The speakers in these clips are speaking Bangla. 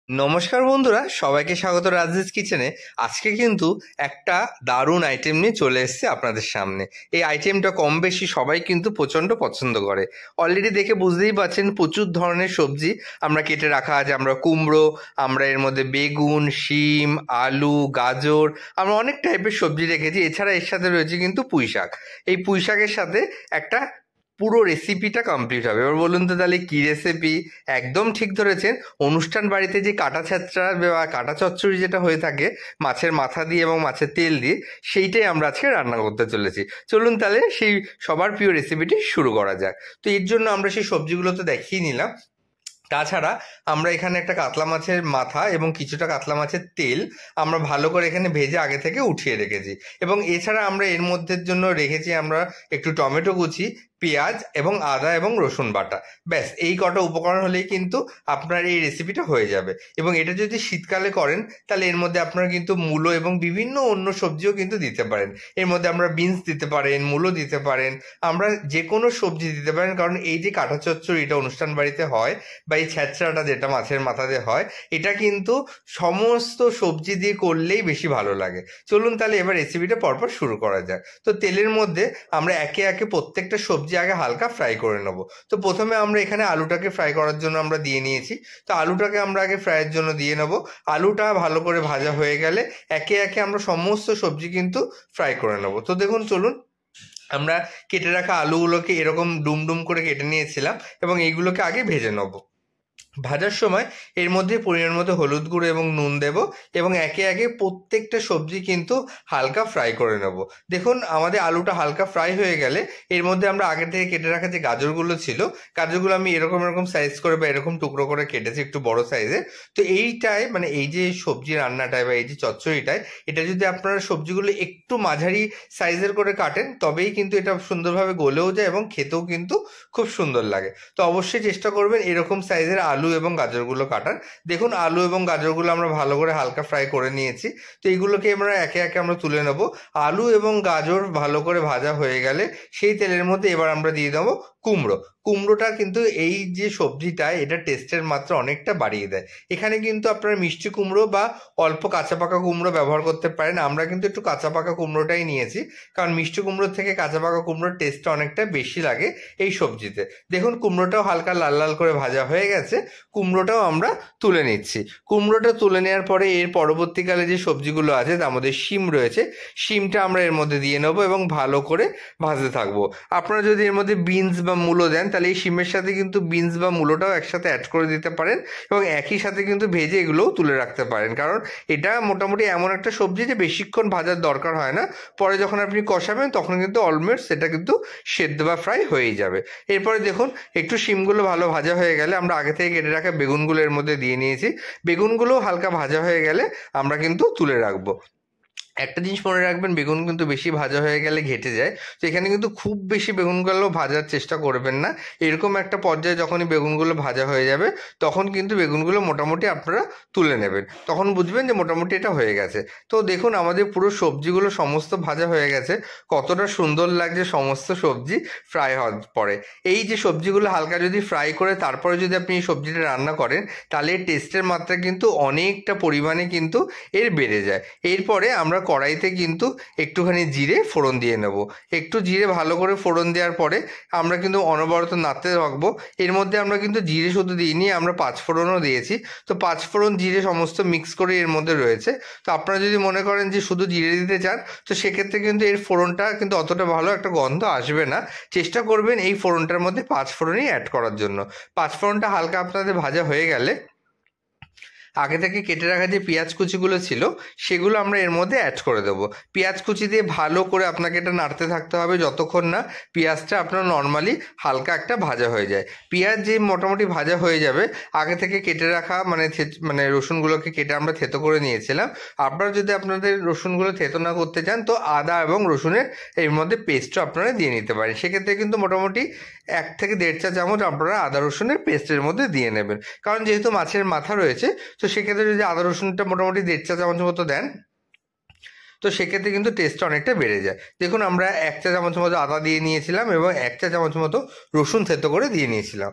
নমস্কার বন্ধুরা, সবাইকে স্বাগত রাজেশ কিচেনে। আজকে কিন্তু একটা দারুণ আইটেম নিয়ে চলে এসেছে আপনাদের সামনে। এই আইটেমটা কম বেশি সবাই কিন্তু প্রচণ্ড পছন্দ করে। অলরেডি দেখে বুঝতেই পারছেন প্রচুর ধরনের সবজি আমরা কেটে রাখা আছে। আমরা কুমড়ো, আমরা এর মধ্যে বেগুন, শিম, আলু, গাজর, আমরা অনেক টাইপের সবজি রেখেছি। এছাড়া এর সাথে রয়েছে কিন্তু পুঁই শাক। এই পুঁই শাকের সাথে একটা পুরো রেসিপিটা কমপ্লিট হবে। এবার বলুন তো তাহলে কি রেসিপি? একদম ঠিক ধরেছেন, অনুষ্ঠান বাড়িতে যে কাটা ছ্যাঁচড়া বা কাটা চচ্চড়ি যেটা হয়ে থাকে মাছের মাথা দিয়ে এবং মাছের তেল দিয়ে, সেইটাই আমরা আজকে রান্না করতে চলেছি। চলুন তাহলে সেই সবার প্রিয় রেসিপিটি শুরু করা যাক। তো এর জন্য আমরা সেই সবজিগুলো তো দেখিয়ে নিলাম। তাছাড়া আমরা এখানে একটা কাতলা মাছের মাথা এবং কিছুটা কাতলা মাছের তেল আমরা ভালো করে এখানে ভেজে আগে থেকে উঠিয়ে রেখেছি। এবং এছাড়া আমরা এর মধ্যের জন্য রেখেছি আমরা একটু টমেটো কুচি, পেঁয়াজ এবং আদা এবং রসুন বাটা। ব্যাস এই কটা উপকরণ হলেই কিন্তু আপনার এই রেসিপিটা হয়ে যাবে। এবং এটা যদি শীতকালে করেন তাহলে এর মধ্যে আপনারা কিন্তু মূলো এবং বিভিন্ন অন্য সবজিও কিন্তু দিতে পারেন। এর মধ্যে আমরা বিনস দিতে পারেন, মূলো দিতে পারেন, আমরা যে কোনো সবজি দিতে পারেন। কারণ এই যে কাঁটা চচ্চড়ি এটা অনুষ্ঠান বাড়িতে হয়, বা এই ছ্যাঁচড়াটা যেটা মাছের মাথা দিয়ে হয়, এটা কিন্তু সমস্ত সবজি দিয়ে করলেই বেশি ভালো লাগে। চলুন তাহলে এবার রেসিপিটা পরপর শুরু করা যাক। তো তেলের মধ্যে আমরা একে একে প্রত্যেকটা সবজি আগে হালকা ফ্রাই করে নেব। তো প্রথমে আমরা এখানে আলুটাকে ফ্রাই করার জন্য আমরা দিয়ে নিয়েছি। তো আলুটাকে আমরা আগে ফ্রাইয়ের জন্য দিয়ে নেব। আলুটা ভালো করে ভাজা হয়ে গেলে একে একে আমরা সমস্ত সবজি কিন্তু ফ্রাই করে নেব। তো দেখুন, চলুন আমরা কেটে রাখা আলুগুলোকে এরকম ডুম ডুম করে কেটে নিয়েছিলাম এবং এইগুলোকে আগে ভেজে নেব। ভাজার সময় এর মধ্যে পরিমাণ মতো হলুদ গুঁড়ো এবং নুন দেব এবং একে একে প্রত্যেকটা সবজি কিন্তু হালকা ফ্রাই করে নেব। দেখুন আমাদের আলুটা হালকা ফ্রাই হয়ে গেলে এর মধ্যে আমরা আগে থেকে কেটে রাখা যে গাজরগুলো ছিল, গাজরগুলো আমি এরকম এরকম সাইজ করে বা এরকম টুকরো করে কেটেছি একটু বড় সাইজে। তো এইটাই মানে এই যে সবজি রান্নাটায় বা এই যে চচ্চড়িটায়, এটা যদি আপনারা সবজিগুলো একটু মাঝারি সাইজের করে কাটেন তবেই কিন্তু এটা সুন্দরভাবে গলেও যায় এবং খেতেও কিন্তু খুব সুন্দর লাগে। তো অবশ্যই চেষ্টা করবেন এরকম সাইজের আলু এবং গাজরগুলো কাটার। দেখুন আলু এবং গাজরগুলো আমরা ভালো করে হালকা ফ্রাই করে নিয়েছি। তো এইগুলোকে আমরা একে একে আমরা তুলে নেব। আলু এবং গাজর ভালো করে ভাজা হয়ে গেলে সেই তেলের মধ্যে এবার আমরা দিয়ে দেবো কুমড়ো। কুমড়োটা কিন্তু এই যে সবজিটা এটা টেস্টের মাত্রা অনেকটা বাড়িয়ে দেয়। এখানে কিন্তু আপনারা মিষ্টি কুমড়ো বা অল্প কাঁচা পাকা কুমড়ো ব্যবহার করতে পারেন। আমরা কিন্তু একটু কাঁচা পাকা কুমড়োটাই নিয়েছি, কারণ মিষ্টি কুমড়োর থেকে কাঁচা পাকা কুমড়োর টেস্টটা অনেকটা বেশি লাগে এই সবজিতে। দেখুন কুমড়োটাও হালকা লাল লাল করে ভাজা হয়ে গেছে, কুমড়োটাও আমরা তুলে নিচ্ছি। কুমড়োটা তুলে নেওয়ার পরে এর পরবর্তীকালে যে সবজিগুলো আছে তার মধ্যে শিম রয়েছে, শিমটা আমরা এর মধ্যে দিয়ে নেবো এবং ভালো করে ভাজতে থাকবো। আপনারা যদি এর মধ্যে বিনস বা মূলো দেন তাহলে এই শিমের সাথে কিন্তু বিনস বা মূলোটাও একসাথে অ্যাড করে দিতে পারেন এবং একই সাথে কিন্তু ভেজে এগুলোও তুলে রাখতে পারেন। কারণ এটা মোটামুটি এমন একটা সবজি যে বেশিক্ষণ ভাজার দরকার হয় না। পরে যখন আপনি কষাবেন তখন কিন্তু অলমোস্ট সেটা কিন্তু সেদ্ধ বা ফ্রাই হয়েই যাবে। এরপরে দেখুন একটু শিমগুলো ভালো ভাজা হয়ে গেলে আমরা আগে থেকে কেটে রাখা বেগুনগুলো এর মধ্যে দিয়ে নিয়েছি। বেগুনগুলো হালকা ভাজা হয়ে গেলে আমরা কিন্তু তুলে রাখবো। একটা জিনিস মনে রাখবেন, বেগুন কিন্তু বেশি ভাজা হয়ে গেলে ঘেটে যায়। তো এখানে কিন্তু খুব বেশি বেগুনগুলো ভাজার চেষ্টা করবেন না। এরকম একটা পর্যায়ে যখনই বেগুনগুলো ভাজা হয়ে যাবে তখন কিন্তু বেগুনগুলো মোটামুটি আপনারা তুলে নেবেন, তখন বুঝবেন যে মোটামুটি এটা হয়ে গেছে। তো দেখুন আমাদের পুরো সবজিগুলো সমস্ত ভাজা হয়ে গেছে। কতটা সুন্দর লাগছে সমস্ত সবজি ফ্রাই হওয়ার পরে। এই যে সবজিগুলো হালকা যদি ফ্রাই করে তারপরে যদি আপনি এই সবজিটা রান্না করেন তাহলে টেস্টের মাত্রা কিন্তু অনেকটা পরিমাণে কিন্তু এর বেড়ে যায়। এরপরে আমরা কড়াইতে কিন্তু একটুখানি জিরে ফোড়ন দিয়ে নেব। একটু জিরে ভালো করে ফোড়ন দেওয়ার পরে আমরা কিন্তু অনবরত নাড়তে থাকবো। এর মধ্যে আমরা কিন্তু জিরে শুধু দিইনি, আমরা পাঁচফোড়নও দিয়েছি। তো পাঁচফোড়ন জিরে সমস্ত মিক্স করে এর মধ্যে রয়েছে। তো আপনারা যদি মনে করেন যে শুধু জিরে দিতে চান তো সেক্ষেত্রে কিন্তু এর ফোড়নটা কিন্তু অতটা ভালো একটা গন্ধ আসবে না। চেষ্টা করবেন এই ফোড়নটার মধ্যে পাঁচফোড়নই অ্যাড করার জন্য। পাঁচফোড়নটা হালকা আপনাদের ভাজা হয়ে গেলে আগে থেকে কেটে রাখা যে পেঁয়াজ কুচিগুলো ছিল সেগুলো আমরা এর মধ্যে অ্যাড করে দেবো। পেঁয়াজ কুচি দিয়ে ভালো করে আপনাকে এটা নাড়তে থাকতে হবে যতক্ষণ না পেঁয়াজটা আপনার নর্মালি হালকা একটা ভাজা হয়ে যায়। পেঁয়াজ যে মোটামুটি ভাজা হয়ে যাবে, আগে থেকে কেটে রাখা মানে রসুনগুলোকে কেটে আমরা থেতো করে নিয়েছিলাম। আপনারা যদি আপনাদের রসুনগুলো থেতো না করতে চান তো আদা এবং রসুনের এর মধ্যে পেস্টও আপনারা দিয়ে নিতে পারেন। সেক্ষেত্রে কিন্তু মোটামুটি 1 থেকে 1.5 চা চামচ আপনারা আদা রসুনের পেস্টের মধ্যে দিয়ে নেবেন। কারণ যেহেতু মাছের মাথা রয়েছে তো সেক্ষেত্রে যদি আদা রসুনটা মোটামুটি 1.5 চা চামচ মতো দেন তো সেক্ষেত্রে কিন্তু টেস্টটা অনেকটা বেড়ে যায়। দেখুন আমরা 1 চা চামচ মতো আদা দিয়ে নিয়েছিলাম এবং 1 চা চামচ মতো রসুন থেতো করে দিয়ে নিয়েছিলাম।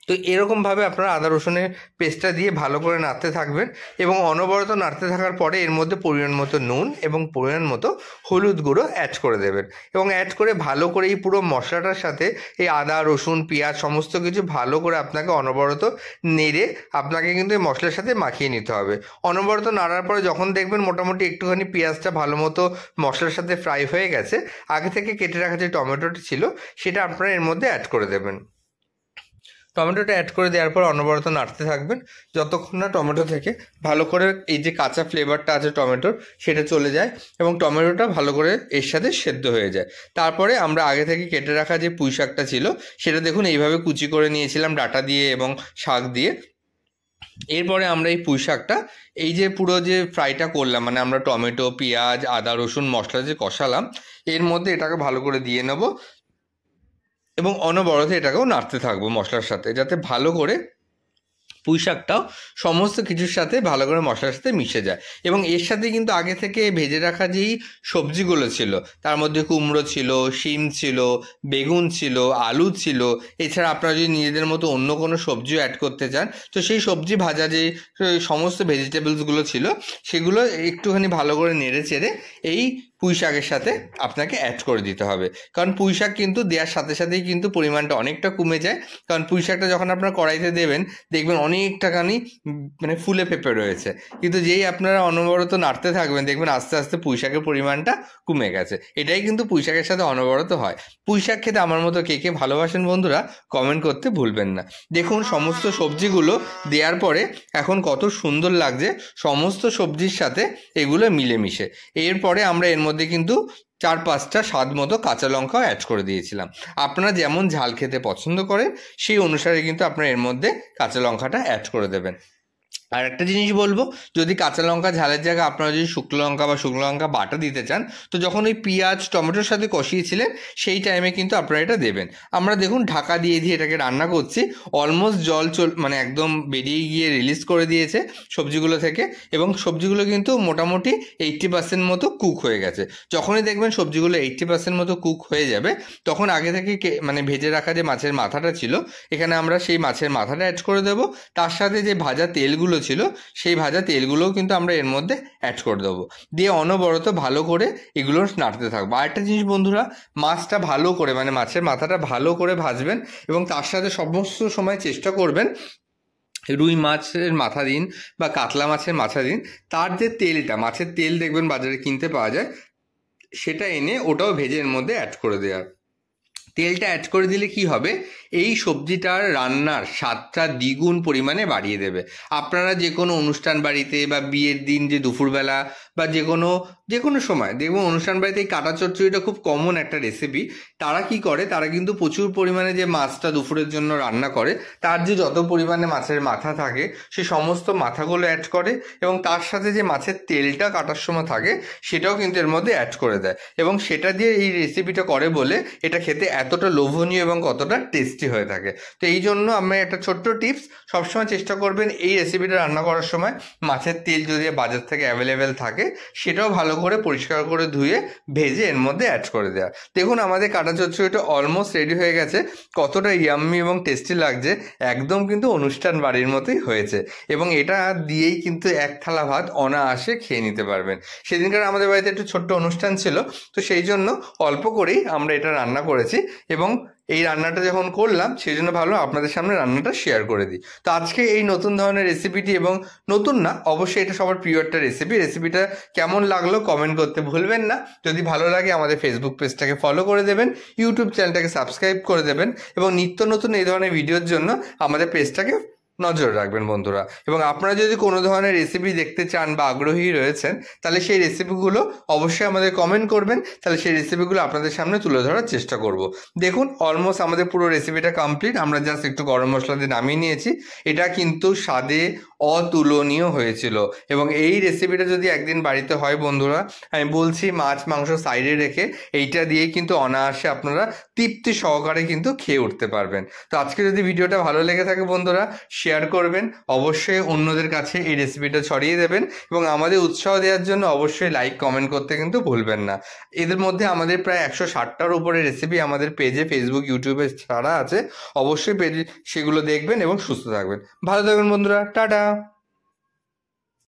তো এরকমভাবে আপনারা আদা রসুনের পেস্টটা দিয়ে ভালো করে নাড়তে থাকবেন এবং অনবরত নাড়তে থাকার পরে এর মধ্যে পরিমাণ মতো নুন এবং পরিমাণ মতো হলুদ গুঁড়ো অ্যাড করে দেবেন এবং অ্যাড করে ভালো করে এই পুরো মশলাটার সাথে এই আদা রসুন পেঁয়াজ সমস্ত কিছু ভালো করে আপনাকে অনবরত নেড়ে আপনাকে কিন্তু এই মশলার সাথে মাখিয়ে নিতে হবে। অনবরত নাড়ার পরে যখন দেখবেন মোটামুটি একটুখানি পেঁয়াজটা ভালো মতো মশলার সাথে ফ্রাই হয়ে গেছে, আগে থেকে কেটে রাখা যে টমেটোটা ছিল সেটা আপনারা এর মধ্যে অ্যাড করে দেবেন। টমেটোটা অ্যাড করে দেওয়ার পর অনবরত নাড়তে থাকবেন যতক্ষণ না টমেটো থেকে ভালো করে এই যে কাঁচা ফ্লেভারটা আছে টমেটোর সেটা চলে যায় এবং টমেটোটা ভালো করে এর সাথে সেদ্ধ হয়ে যায়। তারপরে আমরা আগে থেকে কেটে রাখা যে পুঁই শাকটা ছিল সেটা দেখুন এইভাবে কুচি করে নিয়েছিলাম ডাঁটা দিয়ে এবং শাক দিয়ে। এরপরে আমরা এই পুঁই শাকটা এই যে পুরো যে ফ্রাইটা করলাম, মানে আমরা টমেটো পেঁয়াজ আদা রসুন মশলা যে কষালাম এর মধ্যে এটাকে ভালো করে দিয়ে নেব এবং অনবরত এটাকেও নাড়তে থাকবো মশলার সাথে, যাতে ভালো করে পুঁই শাকটাও সমস্ত কিছুর সাথে ভালো করে মশলার সাথে মিশে যায়। এবং এর সাথে কিন্তু আগে থেকে ভেজে রাখা যেই সবজিগুলো ছিল তার মধ্যে কুমড়ো ছিল, শিম ছিল, বেগুন ছিল, আলু ছিল, এছাড়া আপনারা যদি নিজেদের মতো অন্য কোনো সবজিও অ্যাড করতে চান তো সেই সবজি ভাজা যে সমস্ত ভেজিটেবলসগুলো ছিল সেগুলো একটুখানি ভালো করে নেড়ে চেড়ে এই পুঁই শাকের সাথে আপনাকে অ্যাড করে দিতে হবে। কারণ পুঁই শাক কিন্তু দেওয়ার সাথে সাথেই কিন্তু পরিমাণটা অনেকটা কমে যায়, কারণ পুঁই শাকটা যখন আপনারা কড়াইতে দেবেন দেখবেন অনেকটাখানি মানে ফুলে ফেঁপে রয়েছে, কিন্তু যেই আপনারা অনবরত নাড়তে থাকবেন দেখবেন আস্তে আস্তে পুঁই শাকের পরিমাণটা কমে গেছে। এটাই কিন্তু পুঁই শাকের সাথে অনবরত হয়। পুঁই শাক খেতে আমার মতো কে কে ভালোবাসেন বন্ধুরা কমেন্ট করতে ভুলবেন না। দেখুন সমস্ত সবজিগুলো দেওয়ার পরে এখন কত সুন্দর লাগছে সমস্ত সবজির সাথে এগুলো মিলেমিশে। এরপরে আমরা এর মধ্যে কিন্তু 4-5টা স্বাদ মতো কাঁচা লঙ্কাও অ্যাড করে দিয়েছিলাম। আপনারা যেমন ঝাল খেতে পছন্দ করেন সেই অনুসারে কিন্তু আপনারা এর মধ্যে কাঁচা লঙ্কাটা অ্যাড করে দেবেন। আর একটা জিনিস বলবো, যদি কাঁচা লঙ্কা ঝালের জায়গায় আপনারা যদি শুকনো লঙ্কা বা শুকনো লঙ্কা বাটা দিতে চান তো যখন ওই পেঁয়াজ টমেটোর সাথে কষিয়েছিলেন সেই টাইমে কিন্তু আপনারা এটা দেবেন। আমরা দেখুন ঢাকা দিয়ে এটাকে রান্না করছি, অলমোস্ট জল মানে একদম বেরিয়ে গিয়ে রিলিজ করে দিয়েছে সবজিগুলো থেকে এবং সবজিগুলো কিন্তু মোটামুটি 80% মতো কুক হয়ে গেছে। যখনই দেখবেন সবজিগুলো 80% মতো কুক হয়ে যাবে তখন আগে থেকে মানে ভেজে রাখা যে মাছের মাথাটা ছিল এখানে আমরা সেই মাছের মাথাটা অ্যাড করে দেবো, তার সাথে যে ভাজা তেলগুলো ছিল সেই ভাজা তেলগুলোও কিন্তু আমরা এর মধ্যে অ্যাড করে দেবো, দিয়ে অনবরত ভালো করে এগুলো নাড়তে থাকবো। আরেকটা জিনিস বন্ধুরা, মাছটা ভালো করে মানে মাছের মাথাটা ভালো করে ভাজবেন এবং তার সাথে সমস্ত সময় চেষ্টা করবেন রুই মাছের মাথা দিন বা কাতলা মাছের মাথা দিন তার যে তেলটা মাছের তেল দেখবেন বাজারে কিনতে পাওয়া যায় সেটা এনে ওটাও ভেজে এর মধ্যে অ্যাড করে দেওয়ার। তেলটা অ্যাড করে দিলে কি হবে, এই সবজিটার রান্নার স্বাদটা দ্বিগুণ পরিমাণে বাড়িয়ে দেবে। আপনারা যে কোনো অনুষ্ঠান বাড়িতে বা বিয়ের দিন যে দুপুরবেলা বা যে কোনো সময় দেখুন অনুষ্ঠান বাড়িতে এই কাটা চচ্চড়িটা খুব কমন একটা রেসিপি। তারা কি করে, তারা কিন্তু প্রচুর পরিমাণে যে মাছটা দুপুরের জন্য রান্না করে তার যে যত পরিমাণে মাছের মাথা থাকে সে সমস্ত মাথাগুলো অ্যাড করে এবং তার সাথে যে মাছের তেলটা কাটার সময় থাকে সেটাও কিন্তু এর মধ্যে অ্যাড করে দেয় এবং সেটা দিয়ে এই রেসিপিটা করে বলে এটা খেতে এতটা লোভনীয় এবং কতটা টেস্টি হয়ে থাকে। তো এই জন্য আমি একটা ছোট্ট টিপস, সবসময় চেষ্টা করবেন এই রেসিপিটা রান্না করার সময় মাছের তেল যদি বাজার থেকে অ্যাভেলেবেল থাকে সেটাও ভালো করে পরিষ্কার করে ধুয়ে ভেজে এর মধ্যে অ্যাড করে দেওয়া। দেখুন আমাদের কাটা চচ্চড়িটা অলমোস্ট রেডি হয়ে গেছে, কতটা ইয়াম্মি এবং টেস্টি লাগছে, একদম কিন্তু অনুষ্ঠান বাড়ির মতোই হয়েছে এবং এটা দিয়েই কিন্তু এক থালা ভাত অনায়াসে খেয়ে নিতে পারবেন। সেদিনকার আমাদের বাড়িতে একটু ছোট্ট অনুষ্ঠান ছিল তো সেই জন্য অল্প করেই আমরা এটা রান্না করেছি এবং এই রান্নাটা যখন করলাম সেই জন্য ভাবলাম আপনাদের সামনে রান্নাটা শেয়ার করে দিই। তো আজকে এই নতুন ধরনের রেসিপিটি, এবং নতুন না অবশ্যই এটা সবার প্রিয় একটা রেসিপিটা কেমন লাগলো কমেন্ট করতে ভুলবেন না। যদি ভালো লাগে আমাদের ফেসবুক পেজটাকে ফলো করে দেবেন, ইউটিউব চ্যানেলটাকে সাবস্ক্রাইব করে দেবেন এবং নিত্য নতুন এই ধরনের ভিডিওর জন্য আমাদের পেজটাকে নজর রাখবেন বন্ধুরা। এবং আপনারা যদি কোনো ধরনের রেসিপি দেখতে চান বা আগ্রহী রয়েছেন তাহলে সেই রেসিপিগুলো অবশ্যই আমাদের কমেন্ট করবেন, তাহলে সেই রেসিপিগুলো আপনাদের সামনে তুলে ধরার চেষ্টা করব। দেখুন অলমোস্ট আমাদের পুরো রেসিপিটা কমপ্লিট, আমরা জাস্ট একটু গরম মশলা দিয়ে নামিয়ে নিয়েছি। এটা কিন্তু স্বাদে অতুলনীয় হয়েছিল এবং এই রেসিপিটা যদি একদিন বাড়িতে হয় বন্ধুরা, আমি বলছি মাছ মাংস সাইডে রেখে এইটা দিয়ে কিন্তু অনায়াসে আপনারা তৃপ্তি সহকারে কিন্তু খেয়ে উঠতে পারবেন। তো আজকে যদি ভিডিওটা ভালো লেগে থাকে বন্ধুরা শেয়ার করবেন, অবশ্যই অন্যদের কাছে এই রেসিপিটা ছড়িয়ে দেবেন এবং আমাদের উৎসাহ দেওয়ার জন্য অবশ্যই লাইক কমেন্ট করতে কিন্তু ভুলবেন না। এদের মধ্যে আমাদের প্রায় 160টার উপরে রেসিপি আমাদের পেজে, ফেসবুক, ইউটিউবে ছাড়া আছে। অবশ্যই পেজে সেগুলো দেখবেন এবং সুস্থ থাকবেন। ভালো থাকবেন বন্ধুরা, টাটা।